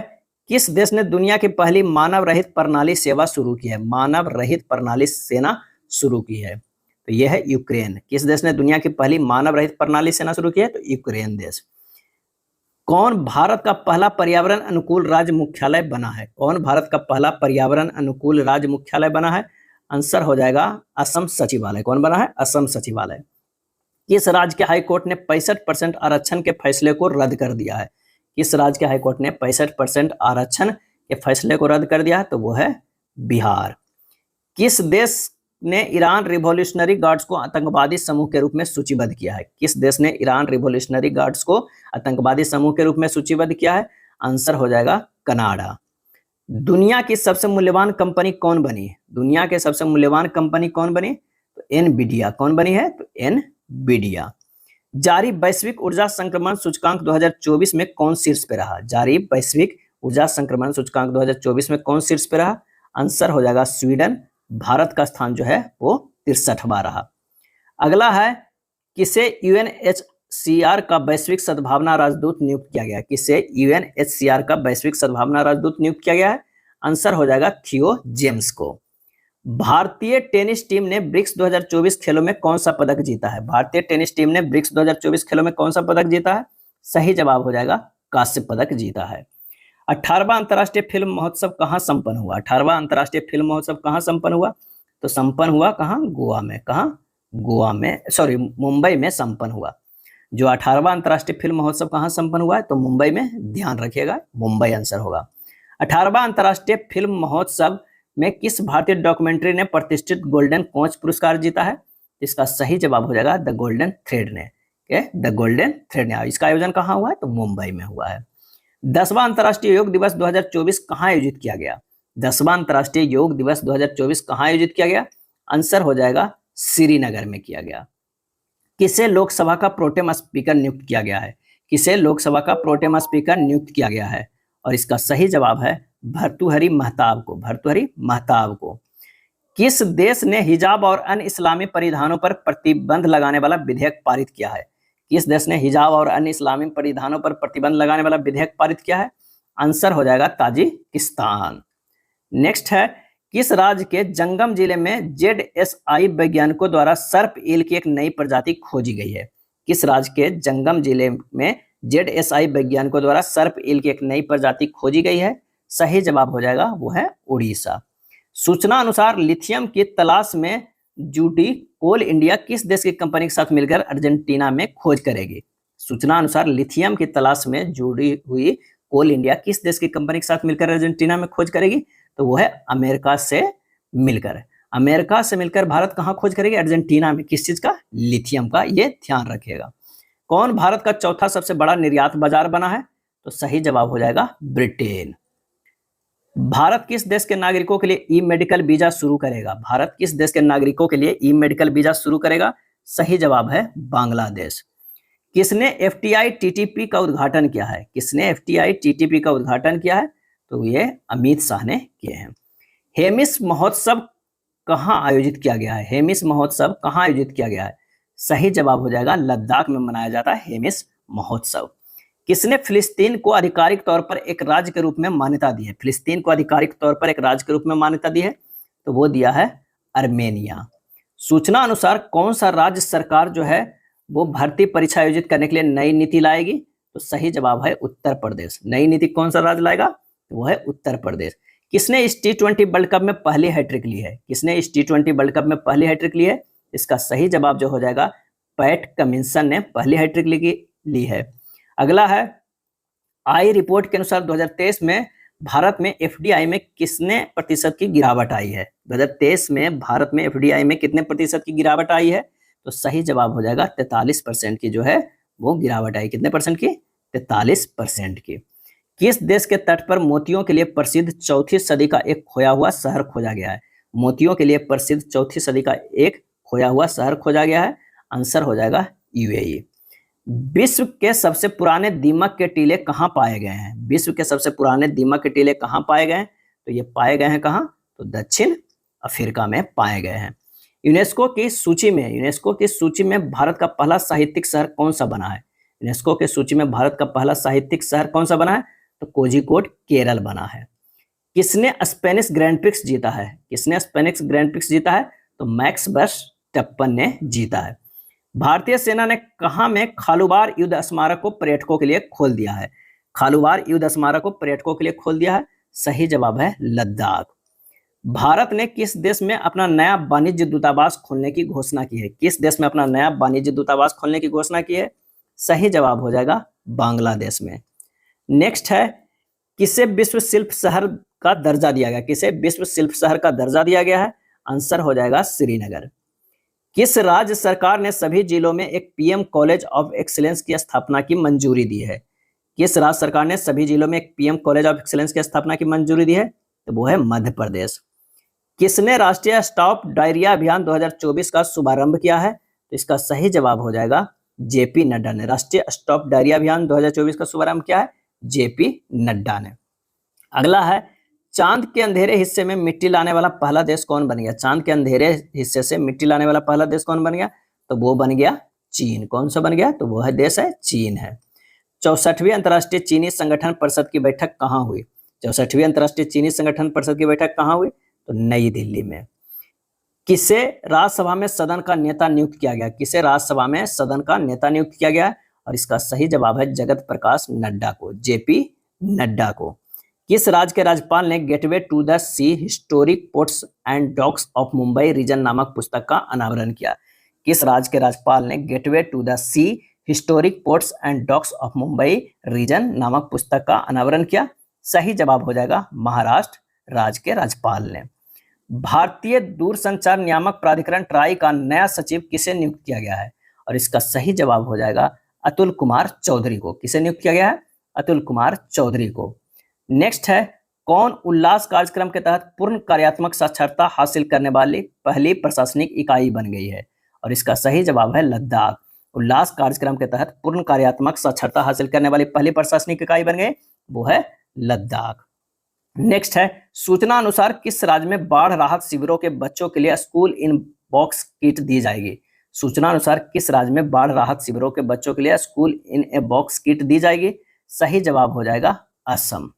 किस देश ने दुनिया की पहली मानव रहित प्रणाली सेवा शुरू की है? मानव रहित प्रणाली सेना शुरू की है, तो यह है यूक्रेन। किस देश ने दुनिया की पहली मानव रहित प्रणाली सेना शुरू की है? तो यूक्रेन देश। कौन भारत का पहला पर्यावरण अनुकूल राज्य मुख्यालय बना है? कौन भारत का पहला पर्यावरण अनुकूल राज्य मुख्यालय बना है? आंसर हो जाएगा असम सचिवालय। कौन बना है? असम सचिवालय। किस राज्य के हाई कोर्ट ने 65% आरक्षण के फैसले को रद्द कर दिया है? किस राज्य के हाई कोर्ट ने 65% आरक्षण के फैसले को रद्द कर दिया है? तो वो है बिहार। किस देश ने ईरान रिवॉल्यूशनरी गार्ड्स को आतंकवादी समूह के रूप में सूचीबद्ध किया है? किस देश ने ईरान रिवॉल्यूशनरी गार्ड्स को आतंकवादी समूह के रूप में सूचीबद्ध किया है? आंसर हो जाएगा कनाडा। दुनिया की सबसे मूल्यवान कंपनी कौन बनी? दुनिया के सबसे मूल्यवान कंपनी कौन बनी? तो एनवीडिया। कौन बनी है? तो एनवीडिया। जारी वैश्विक ऊर्जा संक्रमण सूचकांक 2024 में कौन शीर्ष पे रहा? जारी वैश्विक ऊर्जा संक्रमण सूचकांक 2024 में कौन शीर्ष पे रहा? आंसर हो जाएगा स्वीडन। भारत का स्थान जो है वो 63वां रहा। अगला है, किसे UNHCR का वैश्विक सद्भावना राजदूत नियुक्त किया गया? किसे UNHCR का वैश्विक सद्भावना राजदूत नियुक्त किया गया है? आंसर हो जाएगा थियो जेम्स को। भारतीय टेनिस टीम ने ब्रिक्स 2024 खेलों में कौन सा पदक जीता है? भारतीय टेनिस टीम ने ब्रिक्स 2024 खेलों में कौन सा पदक जीता है? सही जवाब हो जाएगा कांस्य पदक जीता है। 18वां अंतर्राष्ट्रीय फिल्म महोत्सव कहां संपन्न हुआ? 18वां अंतर्राष्ट्रीय फिल्म महोत्सव कहां संपन्न हुआ? तो संपन्न हुआ कहां? गोवा में। कहां? गोवा में, सॉरी, मुंबई में संपन्न हुआ। जो 18वां अंतर्राष्ट्रीय फिल्म महोत्सव कहाँ संपन्न हुआ है? तो मुंबई में, ध्यान रखिएगा, मुंबई आंसर होगा। 18वां अंतर्राष्ट्रीय फिल्म महोत्सव में किस भारतीय डॉक्यूमेंट्री ने प्रतिष्ठित गोल्डन कोच पुरस्कार जीता है? इसका सही जवाब हो जाएगा द गोल्डन थ्रेड ने। द गोल्डन थ्रेड ने। इसका आयोजन कहाँ हुआ है? तो मुंबई में हुआ है। 10वां अंतर्राष्ट्रीय योग दिवस 2024 कहाँ आयोजित किया गया? 10वां अंतर्राष्ट्रीय योग दिवस 2024 कहाँ आयोजित किया गया? आंसर हो जाएगा श्रीनगर में किया गया। किसे लोकसभा का प्रोटेम स्पीकर नियुक्त किया गया है? किसे लोकसभा का प्रोटेम स्पीकर नियुक्त किया गया है? और इसका सही जवाब है भर्तृहरि महताब को। भर्तृहरि महताब को। किस देश ने हिजाब और अन्य इस्लामी परिधानों पर प्रतिबंध लगाने वाला विधेयक पारित किया है? किस देश ने हिजाब और अन्य इस्लामी परिधानों पर प्रतिबंध लगाने वाला विधेयक पारित किया है? आंसर हो जाएगा ताजिकिस्तान। नेक्स्ट है, किस राज्य के जंगम जिले में जेडएसआई वैज्ञानिकों द्वारा सर्प ईल की एक नई प्रजाति खोजी गई है? किस राज्य के जंगम जिले में जेडएसआई वैज्ञानिकों द्वारा सर्प ईल की एक नई प्रजाति खोजी गई है? सही जवाब हो जाएगा वो है उड़ीसा। सूचना अनुसार लिथियम की तलाश में जुटी कोल इंडिया किस देश की कंपनी के साथ मिलकर अर्जेंटीना में खोज करेगी? सूचना अनुसार लिथियम की तलाश में जुड़ी हुई कोल इंडिया किस देश की कंपनी के साथ मिलकर अर्जेंटीना में खोज करेगी? तो वो है अमेरिका से मिलकर। अमेरिका से मिलकर भारत कहाँ खोज करेगी? अर्जेंटीना में। किस चीज का? लिथियम का। ये ध्यान रखिएगा। कौन भारत का चौथा सबसे बड़ा निर्यात बाजार बना है? तो सही जवाब हो जाएगा ब्रिटेन। भारत किस देश के नागरिकों के लिए ई मेडिकल वीजा शुरू करेगा? भारत किस देश के नागरिकों के लिए ई मेडिकल वीजा शुरू करेगा? सही जवाब है बांग्लादेश। किसने एफटीआई टीटीपी का उद्घाटन किया है? किसने एफटीआई टीटीपी का उद्घाटन किया है? तो ये अमित शाह ने किए हैं। हेमिस महोत्सव कहाँ आयोजित किया गया है? हेमिस महोत्सव कहाँ आयोजित किया गया है? सही जवाब हो जाएगा लद्दाख में मनाया जाता है हेमिस महोत्सव। किसने फिलिस्तीन को आधिकारिक तौर पर एक राज्य के रूप में मान्यता दी है? फिलिस्तीन को आधिकारिक तौर पर एक राज्य के रूप में मान्यता दी है? तो वो दिया है अर्मेनिया। सूचना अनुसार कौन सा राज्य सरकार जो है वो भर्ती परीक्षा आयोजित करने के लिए नई नीति लाएगी? तो सही जवाब है उत्तर प्रदेश। नई नीति कौन सा राज्य लाएगा? तो वो है उत्तर प्रदेश। किसने इस T20 वर्ल्ड कप में पहली हैट्रिक ली है? किसने इस T20 वर्ल्ड कप में पहली हैट्रिक ली है? इसका सही जवाब जो हो जाएगा पैट कमिंसन ने पहली हैट्रिक ली है। अगला है, आई रिपोर्ट के अनुसार 2023 में भारत में एफडीआई में कितने प्रतिशत की गिरावट आई है? 2023 में भारत में एफडीआई में कितने प्रतिशत की गिरावट आई है? तो सही जवाब हो जाएगा 43% की जो है वो गिरावट आई। कितने परसेंट की? 43% की। किस देश के तट पर मोतियों के लिए प्रसिद्ध चौथी सदी का एक खोया हुआ शहर खोजा गया है? मोतियों के लिए प्रसिद्ध चौथी सदी का एक खोया हुआ शहर खोजा गया है। आंसर हो जाएगा यूएई। विश्व के सबसे पुराने दीमक के टीले कहाँ पाए गए हैं? विश्व के सबसे पुराने दीमक के टीले कहाँ पाए गए हैं? तो ये पाए गए हैं कहाँ? तो दक्षिण अफ्रीका में पाए गए हैं। यूनेस्को की सूची में भारत का पहला साहित्यिक शहर कौन सा बना है? यूनेस्को की सूची में भारत का पहला साहित्यिक शहर कौन सा बना है? तो कोझिकोड केरल बना है। किसने स्पेनिश ग्रैंड प्रिक्स जीता है? किसने स्पेनिश ग्रैंड प्रिक्स जीता है? तो मैक्स वर्स्टैप्पन ने जीता है। भारतीय सेना ने कहाँ में खालूबार युद्ध स्मारक को पर्यटकों के लिए खोल दिया है? खालूबार युद्ध स्मारक को पर्यटकों के लिए खोल दिया है। सही जवाब है लद्दाख। भारत ने किस देश में अपना नया वाणिज्य दूतावास खोलने की घोषणा की है? किस देश में अपना नया वाणिज्य दूतावास खोलने की घोषणा की है? सही जवाब हो जाएगा बांग्लादेश में। नेक्स्ट है, किसे विश्व शिल्प शहर का दर्जा दिया गया? किसे विश्व शिल्प शहर का दर्जा दिया गया है? आंसर हो जाएगा श्रीनगर। किस राज्य सरकार ने सभी जिलों में एक पीएम कॉलेज ऑफ एक्सीलेंस की स्थापना की मंजूरी दी है? किस राज्य सरकार ने सभी जिलों में एक पीएम कॉलेज ऑफ एक्सीलेंस की स्थापना की मंजूरी दी है? तो वो है मध्य प्रदेश। किसने राष्ट्रीय स्टॉप डायरिया अभियान 2024 का शुभारंभ किया है? तो इसका सही जवाब हो जाएगा जेपी नड्डा ने। राष्ट्रीय स्टॉप डायरिया अभियान 2024 का शुभारंभ किया है जेपी नड्डा ने। अगला है, चांद के अंधेरे हिस्से में मिट्टी लाने वाला पहला देश कौन बन गया? चांद के अंधेरे हिस्से से मिट्टी लाने वाला पहला देश कौन बन गया? तो वो बन गया चीन। कौन सा बन गया? तो वो है देश है चीन है। 64वीं अंतर्राष्ट्रीय चीनी संगठन परिषद की बैठक कहाँ हुई? 64वीं अंतर्राष्ट्रीय चीनी संगठन परिषद की बैठक कहाँ हुई? तो नई दिल्ली में। किसे राज्यसभा में सदन का नेता नियुक्त किया गया? किसे राज्यसभा में सदन का नेता नियुक्त किया गया? और इसका सही जवाब है जगत प्रकाश नड्डा को, जेपी नड्डा को। किस राज्य के राज्यपाल ने gateway to the sea historic ports and docks of Mumbai region नामक पुस्तक का अनावरण किया? किस राज्य के राज्यपाल ने gateway to the sea historic ports and docks of Mumbai region नामक पुस्तक का अनावरण किया? सही जवाब हो जाएगा महाराष्ट्र राज्य के राज्यपाल ने। भारतीय दूरसंचार नियामक प्राधिकरण ट्राई का नया सचिव किसे नियुक्त किया गया है? और इसका सही जवाब हो जाएगा अतुल कुमार चौधरी को। किसे नियुक्त किया गया है? अतुल कुमार चौधरी को। नेक्स्ट है, कौन उल्लास कार्यक्रम के तहत पूर्ण कार्यात्मक साक्षरता हासिल करने वाली पहली प्रशासनिक इकाई बन गई है? और इसका सही जवाब है लद्दाख। उल्लास कार्यक्रम के तहत पूर्ण कार्यात्मक साक्षरता हासिल करने वाली पहली प्रशासनिक इकाई बन गई, वो है लद्दाख। नेक्स्ट है, सूचना अनुसार किस राज्य में बाढ़ राहत शिविरों के बच्चों के लिए स्कूल इन बॉक्स किट दी जाएगी? सूचना अनुसार किस राज्य में बाढ़ राहत शिविरों के बच्चों के लिए school in a box kit दी जाएगी? सही जवाब हो जाएगा असम।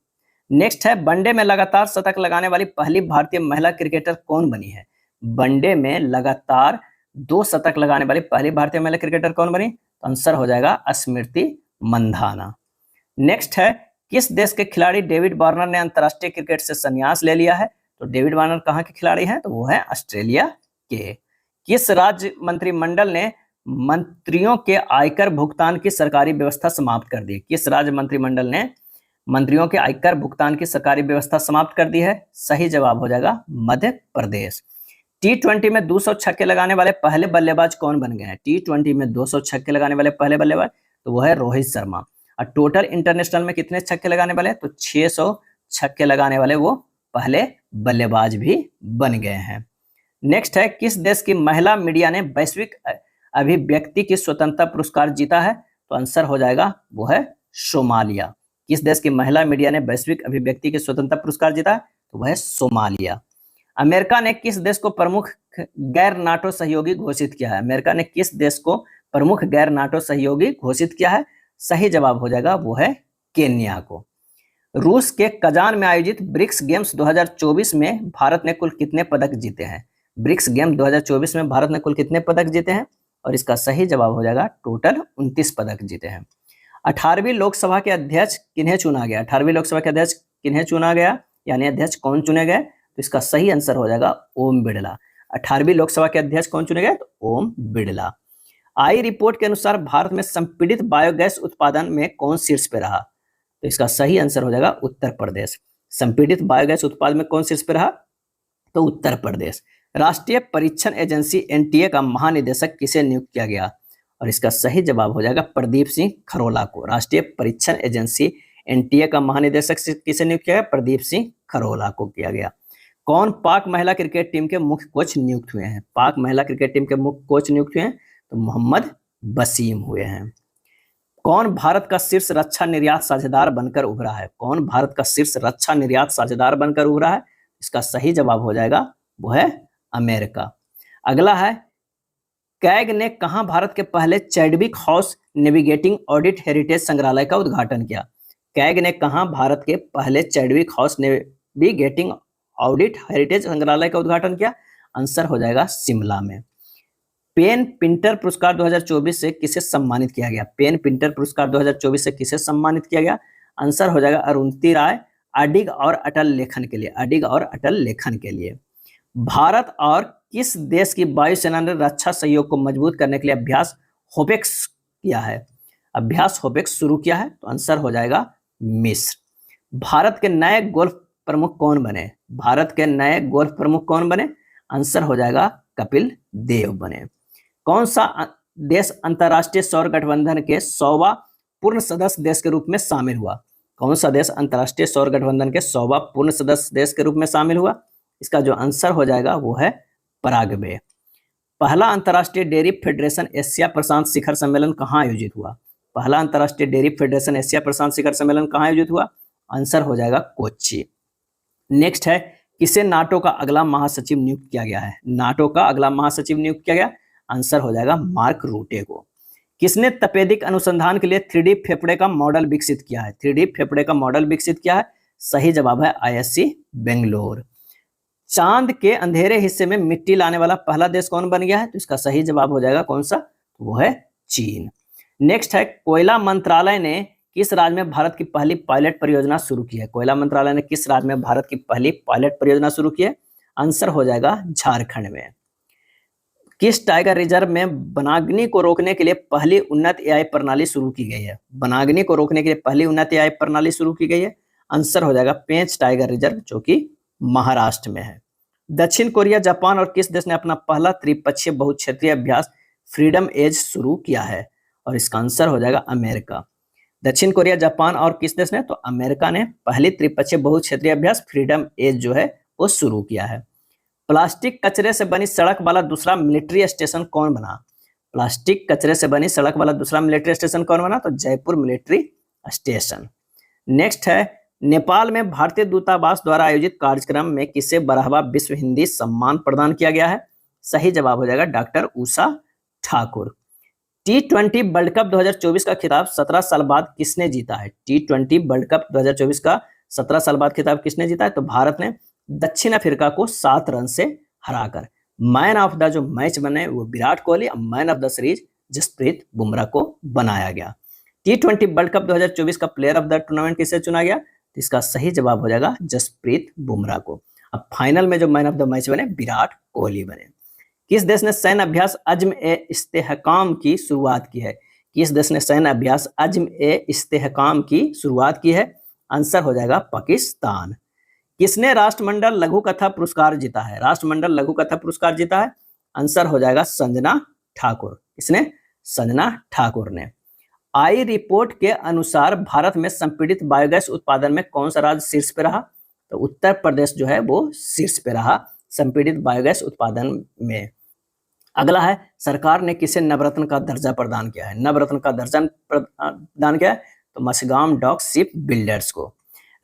नेक्स्ट है, वनडे में लगातार शतक लगाने वाली पहली भारतीय महिला क्रिकेटर कौन बनी है? वनडे में लगातार 2 शतक लगाने वाली पहली भारतीय महिला क्रिकेटर कौन बनी? तो आंसर हो जाएगा स्मृति मंधाना। नेक्स्ट है, किस देश के खिलाड़ी डेविड वार्नर ने अंतरराष्ट्रीय क्रिकेट से संन्यास ले लिया है? तो डेविड वार्नर कहाँ के खिलाड़ी हैं? तो वो है ऑस्ट्रेलिया के। किस राज्य मंत्रिमंडल ने मंत्रियों के आयकर भुगतान की सरकारी व्यवस्था समाप्त कर दी? किस राज्य मंत्रिमंडल ने मंत्रियों के आयकर भुगतान की सरकारी व्यवस्था समाप्त कर दी है? सही जवाब हो जाएगा मध्य प्रदेश। T20 में 200 छक्के लगाने वाले पहले बल्लेबाज कौन बन गए हैं? T20 में 200 छक्के लगाने वाले पहले बल्लेबाज, तो वो है रोहित शर्मा। और टोटल इंटरनेशनल में कितने छक्के लगाने वाले? तो 600 छक्के लगाने वाले वो पहले बल्लेबाज भी बन गए हैं। नेक्स्ट है, किस देश की महिला मीडिया ने वैश्विक अभिव्यक्ति की स्वतंत्रता पुरस्कार जीता है? तो आंसर हो जाएगा वो है सोमालिया। किस देश की महिला मीडिया ने वैश्विक अभिव्यक्ति की स्वतंत्रता पुरस्कार जीता है? तो वह है सोमालिया। अमेरिका ने किस देश को प्रमुख गैर नाटो सहयोगी घोषित किया है? अमेरिका ने किस देश को प्रमुख गैर नाटो सहयोगी घोषित किया है? सही जवाब हो जाएगा वो है केन्या को। रूस के कजान में आयोजित ब्रिक्स गेम्स 2024 में भारत ने कुल कितने पदक जीते हैं? ब्रिक्स गेम 2024 में भारत ने कुल कितने पदक जीते हैं? और इसका सही जवाब हो जाएगा टोटल 29 पदक जीते हैं। 18वीं लोकसभा के अध्यक्ष किन्हें चुना गया? 18वीं लोकसभा के अध्यक्ष किन्हें चुना गया, यानी अध्यक्ष कौन चुने गए? तो इसका सही आंसर हो जाएगा ओम बिड़ला। 18वीं लोकसभा के अध्यक्ष कौन चुने गए? तो ओम बिड़ला। आई रिपोर्ट के अनुसार भारत में संपीड़ित बायोगैस उत्पादन में कौन शीर्ष पे रहा? तो इसका सही आंसर हो जाएगा उत्तर प्रदेश। संपीड़ित बायोगैस उत्पादन में कौन शीर्ष पे रहा? तो उत्तर प्रदेश। राष्ट्रीय परीक्षण एजेंसी एनटीए का महानिदेशक किसे नियुक्त किया गया? और इसका सही जवाब हो जाएगा प्रदीप सिंह खरोला को। राष्ट्रीय परीक्षण एजेंसी एनटीए का महानिदेशक किसे नियुक्त किया गया? प्रदीप सिंह खरोला को किया गया। कौन पाक महिला क्रिकेट टीम के मुख्य कोच नियुक्त हुए हैं? पाक महिला क्रिकेट टीम के मुख्य कोच नियुक्त हुए हैं तो मोहम्मद वसीम हुए हैं। कौन भारत का शीर्ष रक्षा निर्यात साझेदार बनकर उभरा है? कौन भारत का शीर्ष रक्षा निर्यात साझेदार बनकर उभरा है? इसका सही जवाब हो जाएगा वो है अमेरिका। अगला है, कैग ने कहां भारत के पहले Chadwick house navigating audit heritage संग्रहालय का उद्घाटन किया? कैग ने कहां भारत के पहले Chadwick house navigating audit heritage संग्रहालय का उद्घाटन किया? आंसर हो जाएगा शिमला में। पेन पिंटर पुरस्कार 2024 से किसे सम्मानित किया गया? पेन पिंटर पुरस्कार 2024 से किसे सम्मानित किया गया? आंसर हो जाएगा अरुंधति राय अडिग और अटल लेखन के लिए। अडिग और अटल लेखन के लिए। भारत और किस देश की वायुसेना ने रक्षा सहयोग को मजबूत करने के लिए अभ्यास होपेक्स किया है? अभ्यास होपेक्स शुरू किया है तो आंसर हो जाएगा मिस्र। भारत के नए गोल्फ प्रमुख कौन बने? भारत के नए गोल्फ प्रमुख कौन बने? आंसर हो जाएगा कपिल देव बने। कौन सा देश अंतर्राष्ट्रीय सौर गठबंधन के 100वां पूर्ण सदस्य देश के रूप में शामिल हुआ? कौन सा देश अंतर्राष्ट्रीय सौर गठबंधन के 100वां पूर्ण सदस्य देश के रूप में शामिल हुआ? इसका जो आंसर हो जाएगा वो है पराग्वे। पहला अंतर्राष्ट्रीय डेयरी फेडरेशन एशिया प्रशांत शिखर सम्मेलन कहाँ आयोजित हुआ? पहला अंतर्राष्ट्रीय डेयरी फेडरेशन एशिया प्रशांत शिखर सम्मेलन कहाँ आयोजित हुआ? आंसर हो जाएगा कोच्चि। नेक्स्ट है, किसे नाटो का अगला महासचिव नियुक्त किया गया है? नाटो का अगला महासचिव नियुक्त किया गया, आंसर हो जाएगा मार्क रूटे को। किसने तपेदिक अनुसंधान के लिए 3D फेफड़े का मॉडल विकसित किया है? 3D फेफड़े का मॉडल विकसित किया है, सही जवाब है ISC बेंगलोर। चांद के अंधेरे हिस्से में मिट्टी लाने वाला पहला देश कौन बन गया है? तो इसका सही जवाब हो जाएगा कौन सा? वो है चीन। नेक्स्ट है, कोयला मंत्रालय ने किस राज्य में भारत की पहली पायलट परियोजना शुरू की है? कोयला मंत्रालय ने किस राज्य में भारत की पहली पायलट परियोजना शुरू की है? आंसर हो जाएगा झारखंड में। किस टाइगर रिजर्व में वनाग्नि को रोकने के लिए पहली उन्नत एआई प्रणाली शुरू की गई है? वनाग्नि को रोकने के लिए पहली उन्नत एआई प्रणाली शुरू की गई है। आंसर हो जाएगा पेंच टाइगर रिजर्व, जो कि महाराष्ट्र में है। दक्षिण कोरिया, जापान और किस देश ने अपना पहला त्रिपक्षीय बहुक्षेत्रीय अभ्यास फ्रीडम एज शुरू किया है? और इसका आंसर हो जाएगा अमेरिका। दक्षिण कोरिया, जापान और किस देश ने? तो अमेरिका ने पहली त्रिपक्षीय बहुक्षेत्रीय अभ्यास फ्रीडम एज जो है वो शुरू किया है। प्लास्टिक कचरे से बनी सड़क वाला दूसरा मिलिट्री स्टेशन कौन बना? प्लास्टिक कचरे से बनी सड़क वाला दूसरा मिलिट्री स्टेशन कौन बना? तो जयपुर मिलिट्री स्टेशन। नेक्स्ट है, नेपाल में भारतीय दूतावास द्वारा आयोजित कार्यक्रम में किसे 12वां विश्व हिंदी सम्मान प्रदान किया गया है? सही जवाब हो जाएगा doctor Usha Thakur. T20 world cup 2024 का खिताब 17 साल बाद किसने जीता है? T20 वर्ल्ड कप 2024 का 17 साल बाद खिताब किसने जीता है? तो भारत ने दक्षिण अफ्रीका को 7 रन से हराकर। मैन ऑफ द जो मैच बने वो Virat Kohli, man of the series Jasprit Bumrah को बनाया गया। T20 वर्ल्ड कप 2024 का प्लेयर ऑफ द टूर्नामेंट किसे चुना गया? तो इसका सही जवाब हो जाएगा जसप्रीत बुमराह को। अब फाइनल में जो मैन ऑफ द मैच बने विराट कोहली बने। किस देश ने सैन्य अभ्यास अज़्म ए इस्तेहकाम की शुरुआत की है? किस देश ने सैन्य अभ्यास अज़्म ए इस्तेहकाम की शुरुआत की है? आंसर हो जाएगा पाकिस्तान। किसने राष्ट्रमंडल लघु कथा पुरस्कार जीता है? राष्ट्रमंडल लघु कथा पुरस्कार जीता है। आंसर हो जाएगा संजना ठाकुर। किसने? संजना ठाकुर ने। आई रिपोर्ट के अनुसार भारत में संपीड़ित बायोगैस उत्पादन में कौन सा राज्य शीर्ष पे रहा? तो उत्तर प्रदेश जो है वो शीर्ष पे रहा संपीड़ित बायोगैस उत्पादन में। अगला है, सरकार ने किसे नवरत्न का दर्जा प्रदान किया है? नवरत्न का दर्जा प्रदान किया है तो मसगांव डॉक शिप बिल्डर्स को।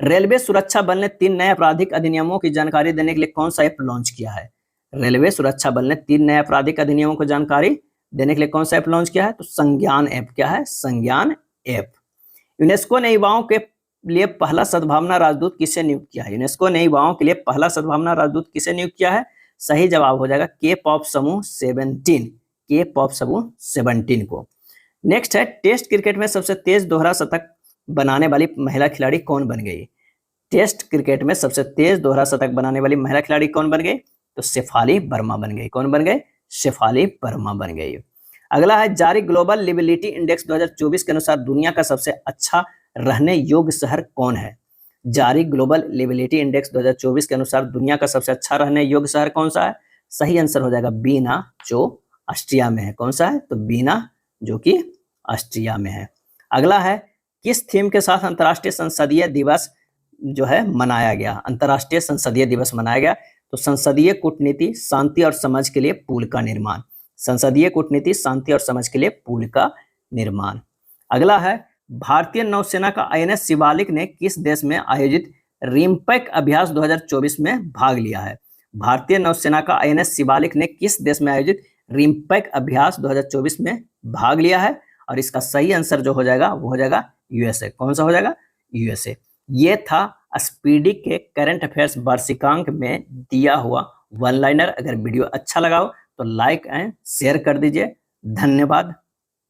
रेलवे सुरक्षा बल ने 3 नए आपराधिक अधिनियमों की जानकारी देने के लिए कौन सा ऐप लॉन्च किया है? रेलवे सुरक्षा बल ने 3 नए आपराधिक अधिनियमों को जानकारी देने के लिए कौन सा ऐप लॉन्च किया है? तो संज्ञान ऐप। क्या है? संज्ञान ऐप। यूनेस्को ने युवाओं के लिए पहला सद्भावना राजदूत किसे नियुक्त किया है? यूनेस्को ने युवाओं के लिए पहला सद्भावना राजदूत किसे नियुक्त किया है? सही जवाब हो जाएगा के पॉप समूह 17। के पॉप समूह 17 को। नेक्स्ट है, टेस्ट क्रिकेट में सबसे तेज दोहरा शतक बनाने वाली महिला खिलाड़ी कौन बन गई? टेस्ट क्रिकेट में सबसे तेज दोहरा शतक बनाने वाली महिला खिलाड़ी कौन बन गई? तो शेफाली वर्मा बन गई। कौन बन गए? शेफाली वर्मा बन गई। अगला है, जारी ग्लोबल लिविलिटी इंडेक्स 2024 के अनुसार दुनिया का सबसे अच्छा रहने योग्य शहर कौन है? जारी ग्लोबल लिविलिटी इंडेक्स 2024 के अनुसार दुनिया का सबसे अच्छा रहने योग्य शहर कौन सा है? सही आंसर हो जाएगा बीना, जो ऑस्ट्रिया में है। कौन सा है? तो बीना, जो कि ऑस्ट्रिया में है। अगला है, किस थीम के साथ अंतर्राष्ट्रीय संसदीय दिवस जो है मनाया गया? अंतर्राष्ट्रीय संसदीय दिवस मनाया गया तो संसदीय कूटनीति, शांति और समझ के लिए पुल का निर्माण। संसदीय कूटनीति, शांति और समझ के लिए पुल का निर्माण। अगला है, भारतीय नौसेना का INS शिवालिक ने किस देश में आयोजित रिम्पैक अभ्यास 2024 में भाग लिया है? भारतीय नौसेना का INS शिवालिक ने किस देश में आयोजित रिम्पैक अभ्यास 2024 में भाग लिया है? और इसका सही आंसर जो हो जाएगा वो हो जाएगा USA। कौन सा हो जाएगा? USA। ये था स्पीडी के करंट अफेयर्स वार्षिकांक में दिया हुआ वन लाइनर। अगर वीडियो अच्छा लगा हो तो लाइक एंड शेयर कर दीजिए। धन्यवाद।